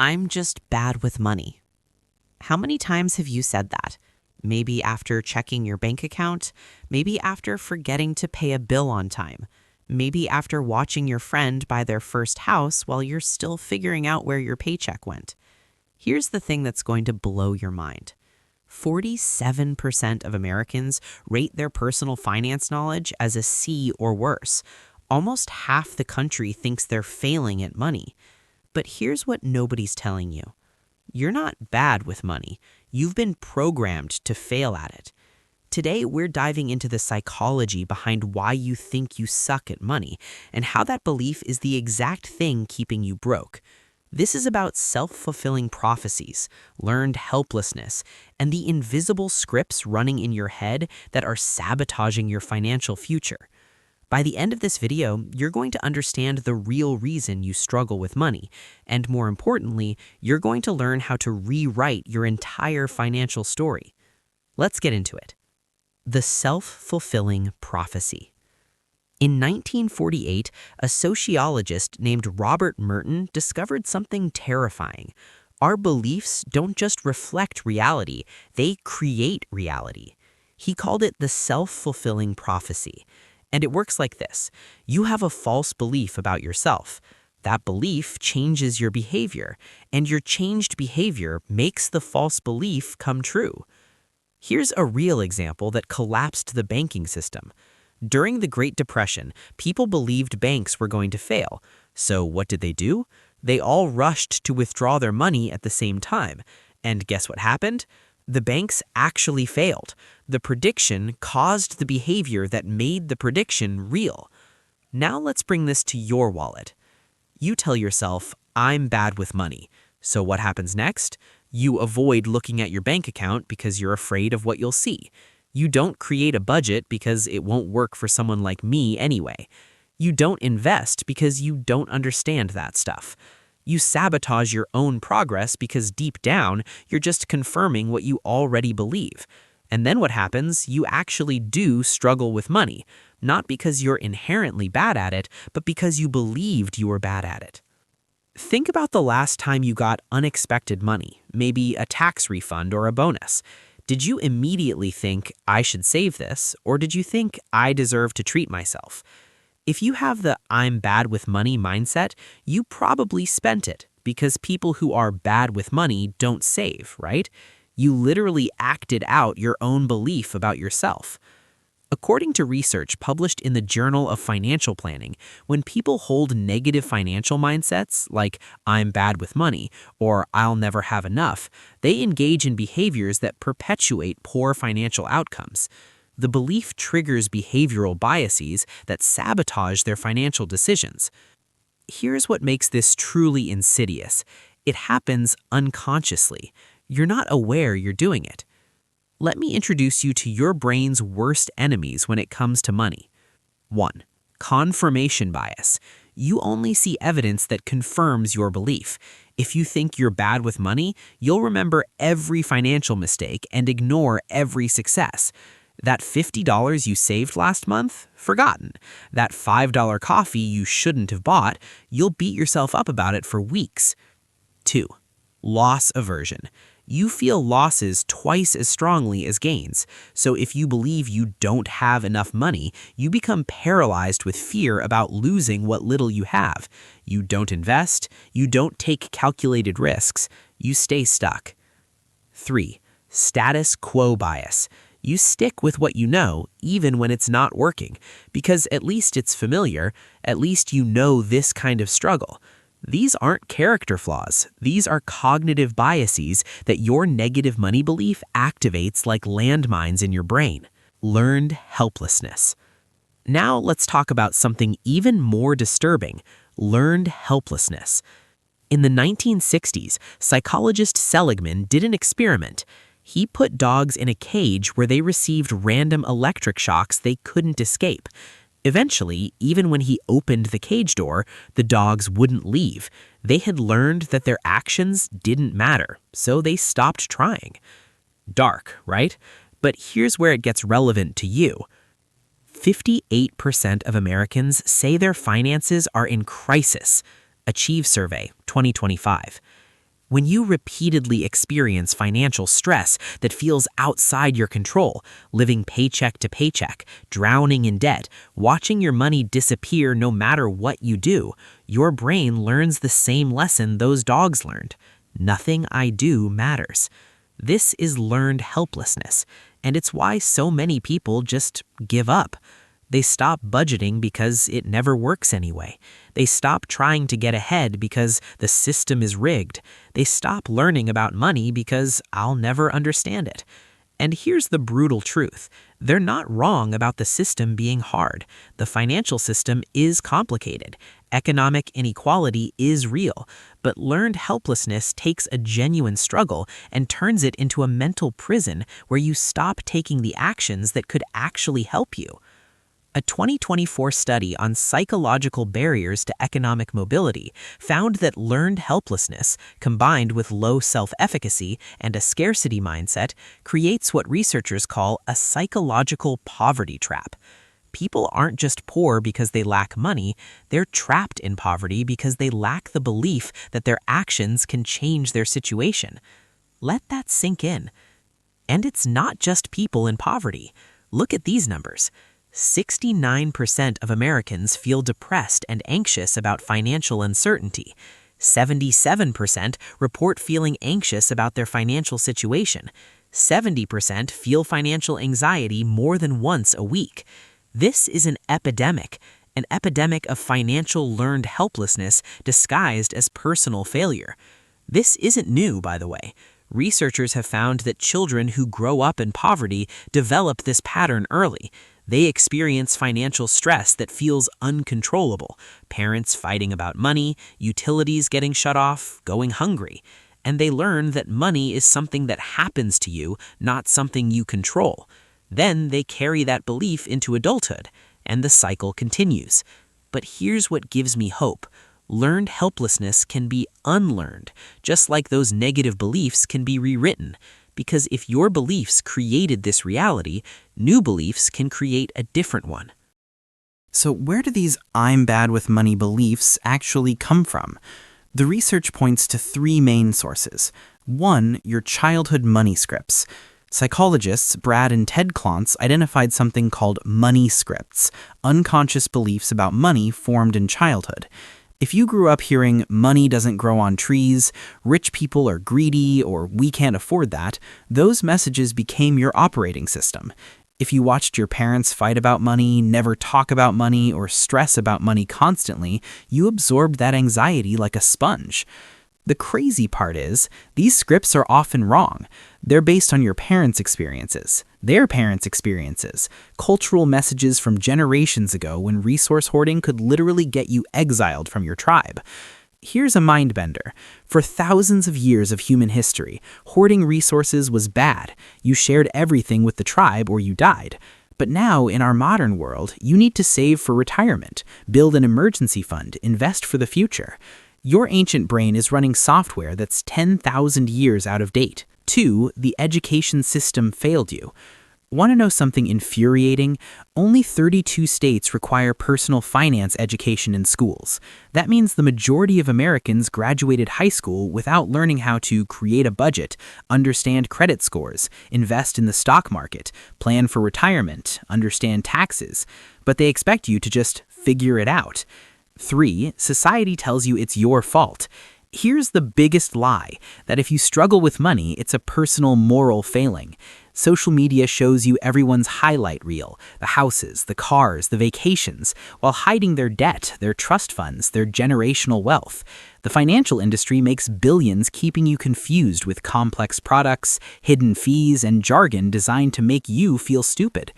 I'm just bad with money. How many times have you said that? Maybe after checking your bank account, maybe after forgetting to pay a bill on time, maybe after watching your friend buy their first house while you're still figuring out where your paycheck went. Here's the thing that's going to blow your mind. 47% of Americans rate their personal finance knowledge as a C or worse. Almost half the country thinks they're failing at money. But here's what nobody's telling you. You're not bad with money. You've been programmed to fail at it. Today, we're diving into the psychology behind why you think you suck at money and how that belief is the exact thing keeping you broke. This is about self-fulfilling prophecies, learned helplessness, and the invisible scripts running in your head that are sabotaging your financial future. By the end of this video, you're going to understand the real reason you struggle with money, and more importantly, you're going to learn how to rewrite your entire financial story. Let's get into it. The self-fulfilling prophecy. In 1948, a sociologist named Robert Merton discovered something terrifying. Our beliefs don't just reflect reality, they create reality. He called it the self-fulfilling prophecy. And it works like this. You have a false belief about yourself. That belief changes your behavior, and your changed behavior makes the false belief come true. Here's a real example that collapsed the banking system. During the Great Depression, people believed banks were going to fail. So what did they do? They all rushed to withdraw their money at the same time. And guess what happened? The banks actually failed. The prediction caused the behavior that made the prediction real. Now let's bring this to your wallet. You tell yourself, I'm bad with money. So what happens next? You avoid looking at your bank account because you're afraid of what you'll see. You don't create a budget because it won't work for someone like me anyway. You don't invest because you don't understand that stuff. You sabotage your own progress because deep down, you're just confirming what you already believe. And then what happens? You actually do struggle with money, not because you're inherently bad at it, but because you believed you were bad at it. Think about the last time you got unexpected money, maybe a tax refund or a bonus. Did you immediately think, I should save this, or did you think, I deserve to treat myself? If you have the I'm bad with money mindset, you probably spent it because people who are bad with money don't save, right? You literally acted out your own belief about yourself. According to research published in the Journal of Financial Planning, when people hold negative financial mindsets like I'm bad with money or I'll never have enough, they engage in behaviors that perpetuate poor financial outcomes. The belief triggers behavioral biases that sabotage their financial decisions. Here's what makes this truly insidious. It happens unconsciously. You're not aware you're doing it. Let me introduce you to your brain's worst enemies when it comes to money. 1. Confirmation bias. You only see evidence that confirms your belief. If you think you're bad with money, you'll remember every financial mistake and ignore every success. That $50 you saved last month? Forgotten. That $5 coffee you shouldn't have bought? You'll beat yourself up about it for weeks. 2. Loss aversion. You feel losses twice as strongly as gains. So if you believe you don't have enough money, you become paralyzed with fear about losing what little you have. You don't invest. You don't take calculated risks. You stay stuck. 3. Status quo bias. You stick with what you know, even when it's not working, because at least it's familiar, at least you know this kind of struggle. These aren't character flaws. These are cognitive biases that your negative money belief activates like landmines in your brain. Learned helplessness. Now let's talk about something even more disturbing, learned helplessness. In the 1960s, psychologist Seligman did an experiment. He put dogs in a cage where they received random electric shocks they couldn't escape. Eventually, even when he opened the cage door, the dogs wouldn't leave. They had learned that their actions didn't matter, so they stopped trying. Dark, right? But here's where it gets relevant to you. 58% of Americans say their finances are in crisis. Achieve Survey, 2025. When you repeatedly experience financial stress that feels outside your control, living paycheck to paycheck, drowning in debt, watching your money disappear no matter what you do, your brain learns the same lesson those dogs learned. Nothing I do matters. This is learned helplessness, and it's why so many people just give up. They stop budgeting because it never works anyway. They stop trying to get ahead because the system is rigged. They stop learning about money because I'll never understand it. And here's the brutal truth. They're not wrong about the system being hard. The financial system is complicated. Economic inequality is real. But learned helplessness takes a genuine struggle and turns it into a mental prison where you stop taking the actions that could actually help you. A 2024 study on psychological barriers to economic mobility found that learned helplessness, combined with low self-efficacy and a scarcity mindset, creates what researchers call a psychological poverty trap. People aren't just poor because they lack money, they're trapped in poverty because they lack the belief that their actions can change their situation. Let that sink in. And it's not just people in poverty. Look at these numbers. 69% of Americans feel depressed and anxious about financial uncertainty. 77% report feeling anxious about their financial situation. 70% feel financial anxiety more than once a week. This is an epidemic of financial learned helplessness disguised as personal failure. This isn't new, by the way. Researchers have found that children who grow up in poverty develop this pattern early. They experience financial stress that feels uncontrollable, parents fighting about money, utilities getting shut off, going hungry. And they learn that money is something that happens to you, not something you control. Then they carry that belief into adulthood, and the cycle continues. But here's what gives me hope. Learned helplessness can be unlearned, just like those negative beliefs can be rewritten. Because if your beliefs created this reality, new beliefs can create a different one. So where do these "I'm bad with money" beliefs actually come from? The research points to three main sources. One, your childhood money scripts. Psychologists Brad and Ted Klontz identified something called money scripts, unconscious beliefs about money formed in childhood. If you grew up hearing money doesn't grow on trees, rich people are greedy, or we can't afford that, those messages became your operating system. If you watched your parents fight about money, never talk about money, or stress about money constantly, you absorbed that anxiety like a sponge. The crazy part is, these scripts are often wrong. They're based on your parents' experiences, their parents' experiences, cultural messages from generations ago when resource hoarding could literally get you exiled from your tribe. Here's a mind bender. For thousands of years of human history, hoarding resources was bad. You shared everything with the tribe or you died. But now, in our modern world, you need to save for retirement, build an emergency fund, invest for the future. Your ancient brain is running software that's 10,000 years out of date. 2, the education system failed you. Want to know something infuriating? Only 32 states require personal finance education in schools. That means the majority of Americans graduated high school without learning how to create a budget, understand credit scores, invest in the stock market, plan for retirement, understand taxes. But they expect you to just figure it out. 3, society tells you it's your fault. Here's the biggest lie, that if you struggle with money, it's a personal moral failing. Social media shows you everyone's highlight reel, the houses, the cars, the vacations, while hiding their debt, their trust funds, their generational wealth. The financial industry makes billions keeping you confused with complex products, hidden fees, and jargon designed to make you feel stupid.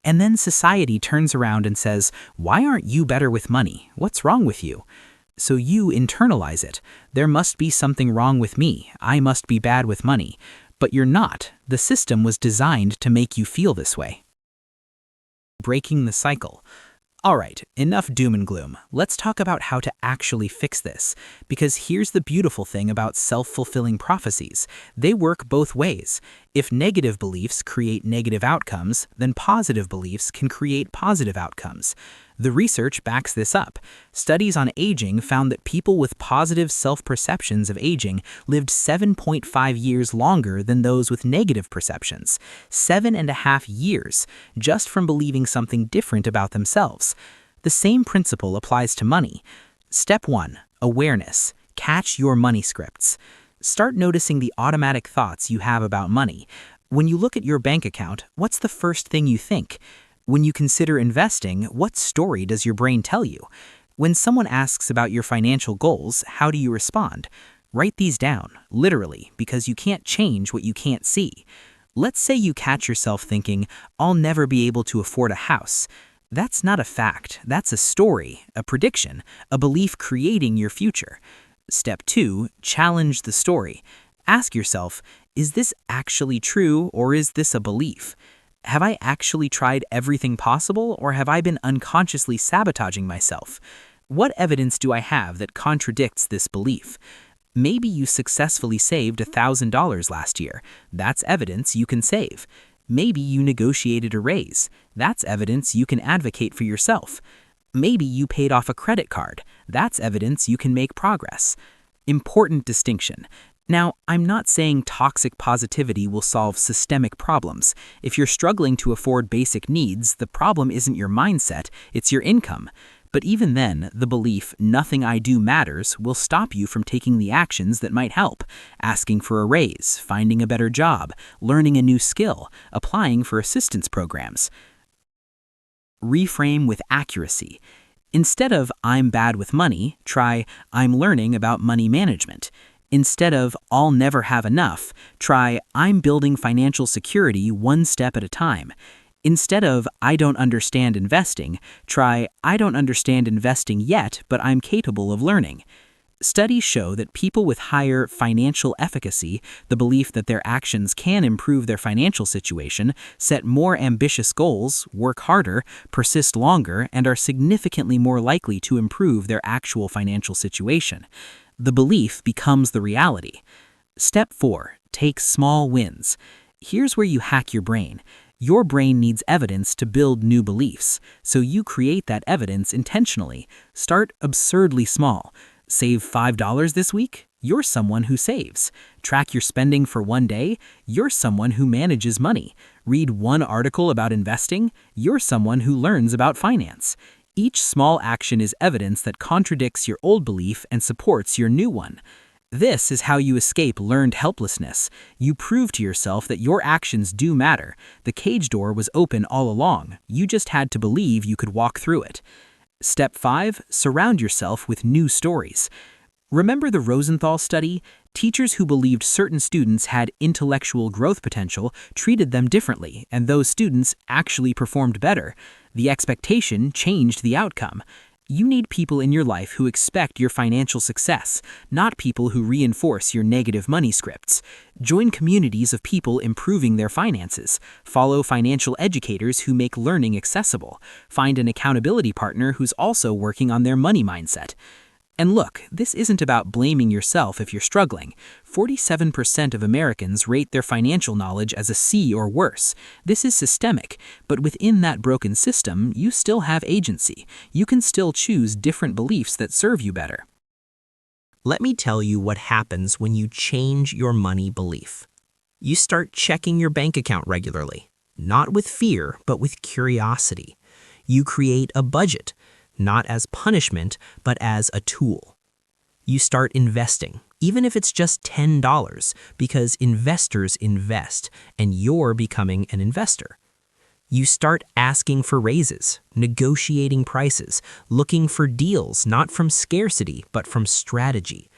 And then society turns around and says, "Why aren't you better with money? What's wrong with you?" So you internalize it. There must be something wrong with me. I must be bad with money. But you're not. The system was designed to make you feel this way. Breaking the cycle. All right, enough doom and gloom. Let's talk about how to actually fix this. Because here's the beautiful thing about self-fulfilling prophecies. They work both ways. If negative beliefs create negative outcomes, then positive beliefs can create positive outcomes. The research backs this up. Studies on aging found that people with positive self-perceptions of aging lived 7.5 years longer than those with negative perceptions. 7.5 years, just from believing something different about themselves. The same principle applies to money. Step 1. Awareness. Catch your money scripts. Start noticing the automatic thoughts you have about money. When you look at your bank account, what's the first thing you think? When you consider investing, what story does your brain tell you? When someone asks about your financial goals, how do you respond? Write these down, literally, because you can't change what you can't see. Let's say you catch yourself thinking, "I'll never be able to afford a house." That's not a fact. That's a story, a prediction, a belief creating your future. Step 2, challenge the story. Ask yourself, is this actually true or is this a belief? Have I actually tried everything possible or have I been unconsciously sabotaging myself? What evidence do I have that contradicts this belief? Maybe you successfully saved $1,000 last year. That's evidence you can save. Maybe you negotiated a raise. That's evidence you can advocate for yourself. Maybe you paid off a credit card. That's evidence you can make progress. Important distinction. Now, I'm not saying toxic positivity will solve systemic problems. If you're struggling to afford basic needs, the problem isn't your mindset, it's your income. But even then, the belief, "nothing I do matters," will stop you from taking the actions that might help. Asking for a raise, finding a better job, learning a new skill, applying for assistance programs. Reframe with accuracy. Instead of "I'm bad with money," try "I'm learning about money management." Instead of "I'll never have enough," try "I'm building financial security one step at a time." Instead of "I don't understand investing," try "I don't understand investing yet, but I'm capable of learning." Studies show that people with higher financial efficacy, the belief that their actions can improve their financial situation, set more ambitious goals, work harder, persist longer, and are significantly more likely to improve their actual financial situation. The belief becomes the reality. Step 4. Take small wins. Here's where you hack your brain. Your brain needs evidence to build new beliefs, so you create that evidence intentionally. Start absurdly small. Save $5 this week? You're someone who saves. Track your spending for one day? You're someone who manages money. Read one article about investing? You're someone who learns about finance. Each small action is evidence that contradicts your old belief and supports your new one. This is how you escape learned helplessness. You prove to yourself that your actions do matter. The cage door was open all along. You just had to believe you could walk through it. Step 5. Surround yourself with new stories. Remember the Rosenthal study? Teachers who believed certain students had intellectual growth potential treated them differently, and those students actually performed better. The expectation changed the outcome. You need people in your life who expect your financial success, not people who reinforce your negative money scripts. Join communities of people improving their finances. Follow financial educators who make learning accessible. Find an accountability partner who's also working on their money mindset. And look, this isn't about blaming yourself if you're struggling. 47% of Americans rate their financial knowledge as a C or worse. This is systemic, but within that broken system, you still have agency. You can still choose different beliefs that serve you better. Let me tell you what happens when you change your money belief. You start checking your bank account regularly, not with fear, but with curiosity. You create a budget, not as punishment, but as a tool. You start investing, even if it's just $10, because investors invest, and you're becoming an investor. You start asking for raises, negotiating prices, looking for deals, not from scarcity, but from strategy.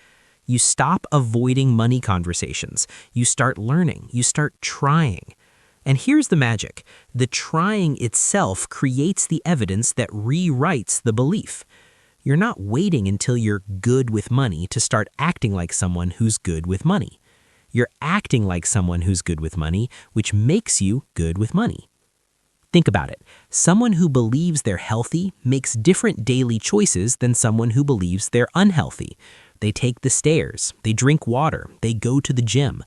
You stop avoiding money conversations. You start learning. You start trying. And here's the magic. The trying itself creates the evidence that rewrites the belief. You're not waiting until you're good with money to start acting like someone who's good with money. You're acting like someone who's good with money, which makes you good with money. Think about it. Someone who believes they're healthy makes different daily choices than someone who believes they're unhealthy. They take the stairs, they drink water, they go to the gym.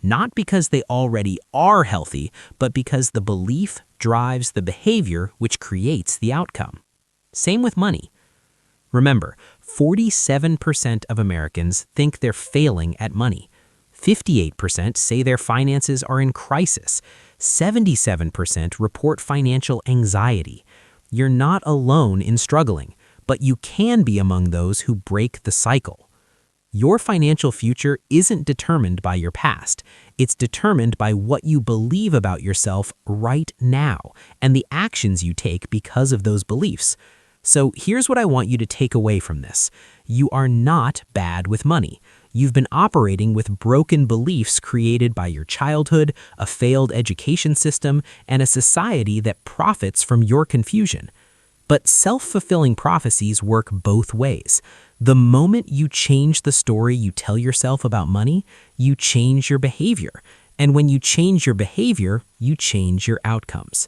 Not because they already are healthy, but because the belief drives the behavior which creates the outcome. Same with money. Remember, 47% of Americans think they're failing at money. 58% say their finances are in crisis. 77% report financial anxiety. You're not alone in struggling, but you can be among those who break the cycle. Your financial future isn't determined by your past. It's determined by what you believe about yourself right now and the actions you take because of those beliefs. So here's what I want you to take away from this. You are not bad with money. You've been operating with broken beliefs created by your childhood, a failed education system, and a society that profits from your confusion. But self-fulfilling prophecies work both ways. The moment you change the story you tell yourself about money, you change your behavior. And when you change your behavior, you change your outcomes.